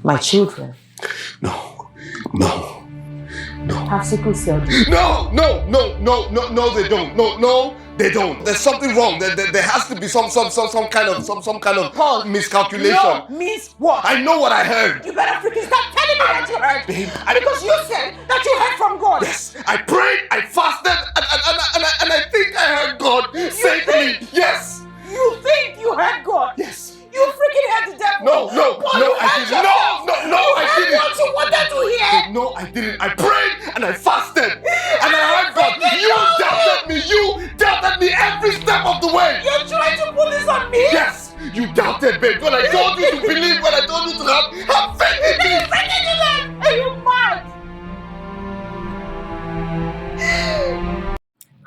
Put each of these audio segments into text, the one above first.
My children No, no, no. have sickle cell. No, they don't. No, they don't. There's something wrong. There has to be some kind of miscalculation. No, means what? I know what I heard. You better freaking stop telling me what you heard. Babe, Because you said that you heard from God. Yes, I prayed, I fasted, and I think I heard God say to me, yes. You think you heard God? Yes. You freaking heard the devil. No, I didn't. No, I heard didn't. what you wanted to hear. No, I didn't. I prayed and I fasted and I heard God. You doubted me every step of the way. You're trying to pull this on me? Yes, you doubted, babe. When I told you to believe, when I told you to have faith in me. Are you mad?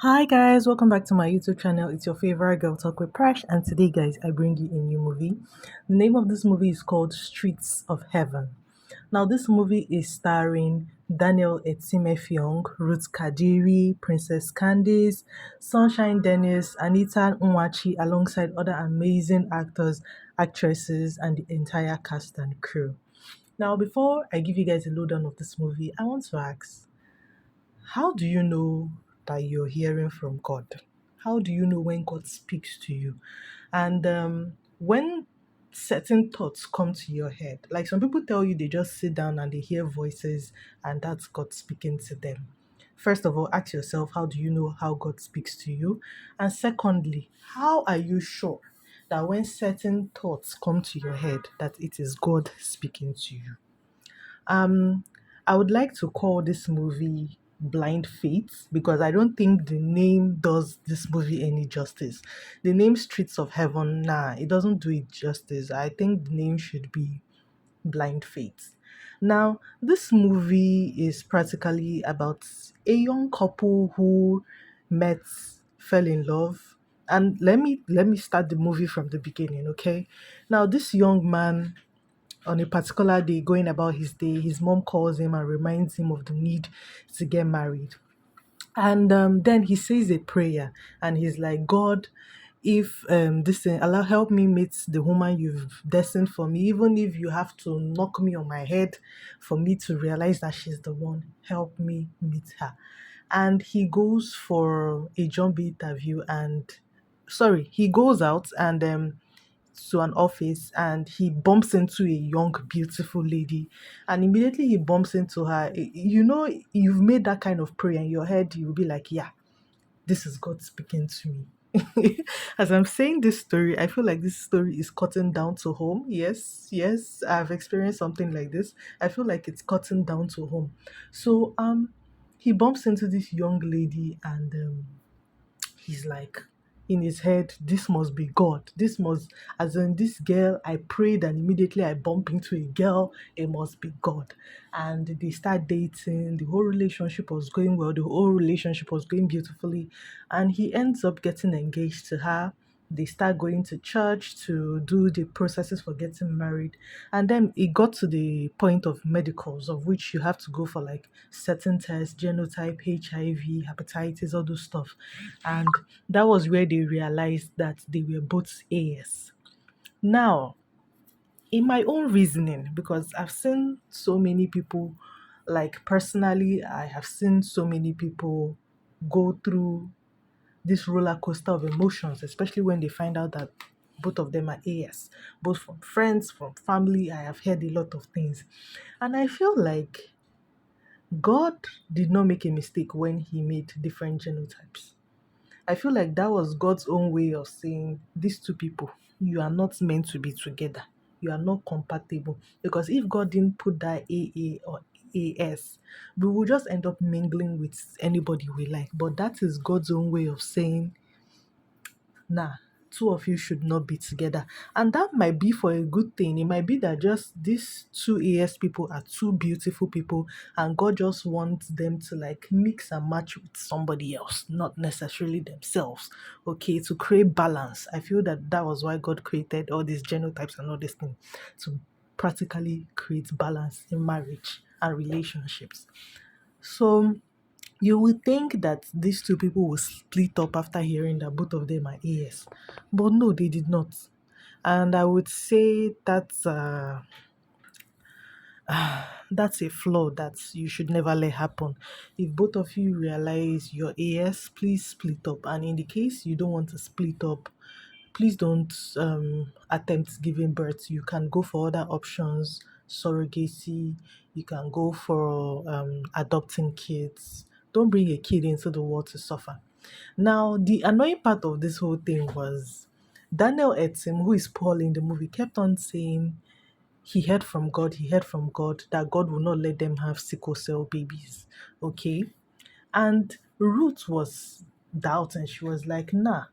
Hi guys, welcome back to my YouTube channel. It's your favorite girl talk with Prash, and today guys I bring you a new movie. The name of this movie is called Streets of Heaven. Now this movie is starring Daniel Etim Effiong, Ruth Kadiri, Princess Candice, Sunshine Dennis, Anita Nwachi, alongside other amazing actors, actresses, and the entire cast and crew. Now before I give you guys a lowdown of this movie, I want to ask, how do you know that you're hearing from God? How do you know when God speaks to you? And when certain thoughts come to your head, like some people tell you they just sit down and they hear voices and that's God speaking to them. First of all, ask yourself, how do you know how God speaks to you? And secondly, how are you sure that when certain thoughts come to your head that it is God speaking to you? I would like to call this movie Blind Faith because I don't think the name does this movie any justice. The name Streets of Heaven, nah, it doesn't do it justice. I think the name should be Blind Faith. Now, this movie is practically about a young couple who met, fell in love. And let me start the movie from the beginning, okay? Now, this young man on a particular day going about his day, his mom calls him and reminds him of the need to get married. And then he says a prayer and he's like, God, if this thing, Allah help me meet the woman you've destined for me, even if you have to knock me on my head for me to realize that she's the one, help me meet her. And he goes for a job interview and sorry, he goes out and to an office and he bumps into a young beautiful lady, and immediately he bumps into her. You know, you've made that kind of prayer in your head, you'll be like, yeah, this is God speaking to me. As I'm saying this story, I feel like this story is cutting down to home. Yes, I've experienced something like this. I feel like it's cutting down to home. So he bumps into this young lady and he's like, in his head, this must be God. This must, as in this girl, I prayed and immediately I bump into a girl, it must be God. And they start dating. The whole relationship was going well. The whole relationship was going beautifully. And he ends up getting engaged to her. They start going to church to do the processes for getting married. And then it got to the point of medicals, of which you have to go for like certain tests, genotype, HIV, hepatitis, all those stuff. And that was where they realized that they were both AS. Now, in my own reasoning, because I've seen so many people, like personally, I have seen so many people go through this roller coaster of emotions, especially when they find out that both of them are AS, both from friends, from family. I have heard a lot of things. And I feel like God did not make a mistake when He made different genotypes. I feel like that was God's own way of saying, these two people, you are not meant to be together. You are not compatible. Because if God didn't put that AA or AS, we will just end up mingling with anybody we like. But that is God's own way of saying, nah, two of you should not be together. And that might be for a good thing. It might be that just these two AS people are two beautiful people and God just wants them to like mix and match with somebody else, not necessarily themselves, okay, to create balance. I feel that that was why God created all these genotypes and all these things, to practically create balance in marriage and relationships. So you would think that these two people will split up after hearing that both of them are AS, but no, they did not. And I would say that's That's a flaw that you should never let happen. If both of you realize your AS, please split up. And in the case you don't want to split up, please don't attempt giving birth. You can go for other options, surrogacy. You can go for adopting kids. Don't bring a kid into the world to suffer. Now, the annoying part of this whole thing was Daniel Etim, who is Paul in the movie, kept on saying he heard from God that God will not let them have sickle cell babies. Okay. And Ruth was doubting. She was like, nah,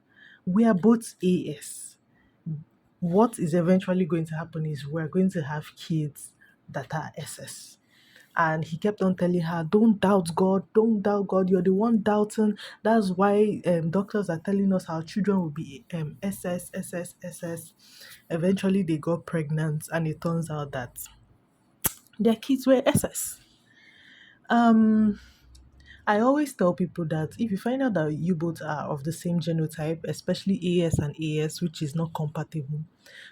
we are both AS. What is eventually going to happen is we're going to have kids that are SS. And he kept on telling her, don't doubt God, don't doubt God, you're the one doubting. That's why doctors are telling us our children will be SS, SS, SS. Eventually, they got pregnant, and it turns out that their kids were SS. Um, I always tell people that if you find out that you both are of the same genotype, especially AS and AS, which is not compatible,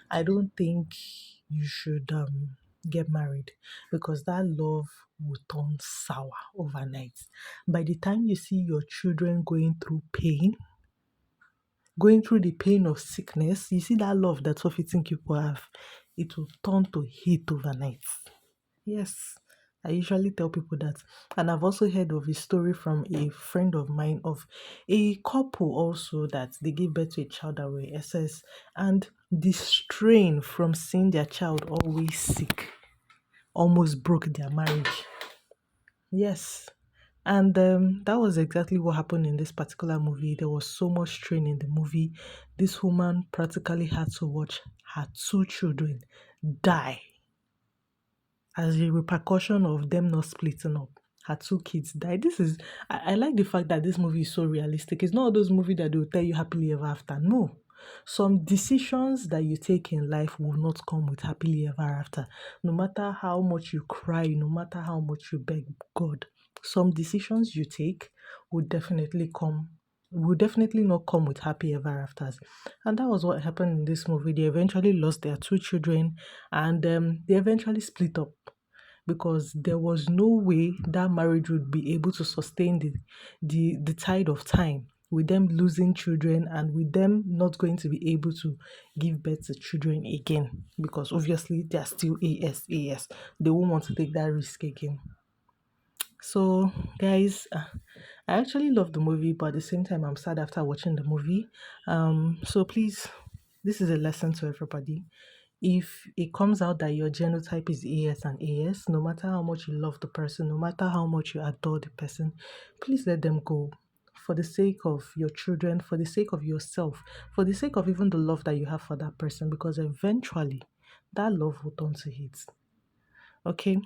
I don't think you should get married, because that love will turn sour overnight. By the time you see your children going through the pain of sickness, you see that love that self-eating people have, it will turn to hate overnight. Yes, I usually tell people that. And I've also heard of a story from a friend of mine of a couple also that they gave birth to a child that were SS, and the strain from seeing their child always sick almost broke their marriage. Yes. And that was exactly what happened in this particular movie. There was so much strain in the movie. This woman practically had to watch her two children die as a repercussion of them not splitting up. Her two kids died. I like the fact that this movie is so realistic. It's not all those movies that they will tell you happily ever after. No. Some decisions that you take in life will not come with happily ever after. No matter how much you cry, no matter how much you beg God, some decisions you take will definitely not come with happy ever afters. And that was what happened in this movie. They eventually lost their two children, and they eventually split up because there was no way that marriage would be able to sustain the tide of time with them losing children and with them not going to be able to give birth to children again, because obviously they are still AS. They won't want to take that risk again. So, guys, I actually love the movie, but at the same time, I'm sad after watching the movie. So please, this is a lesson to everybody. If it comes out that your genotype is AS and AS, no matter how much you love the person, no matter how much you adore the person, please let them go. For the sake of your children, for the sake of yourself, for the sake of even the love that you have for that person, because eventually that love will turn to hate. Okay?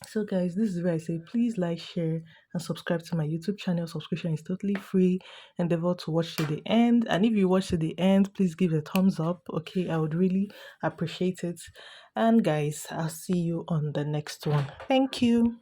So, guys, this is where I say please like, share, and subscribe to my YouTube channel. Subscription is totally free. Endeavor to watch to the end. And if you watch to the end, please give a thumbs up. Okay, I would really appreciate it. And, guys, I'll see you on the next one. Thank you.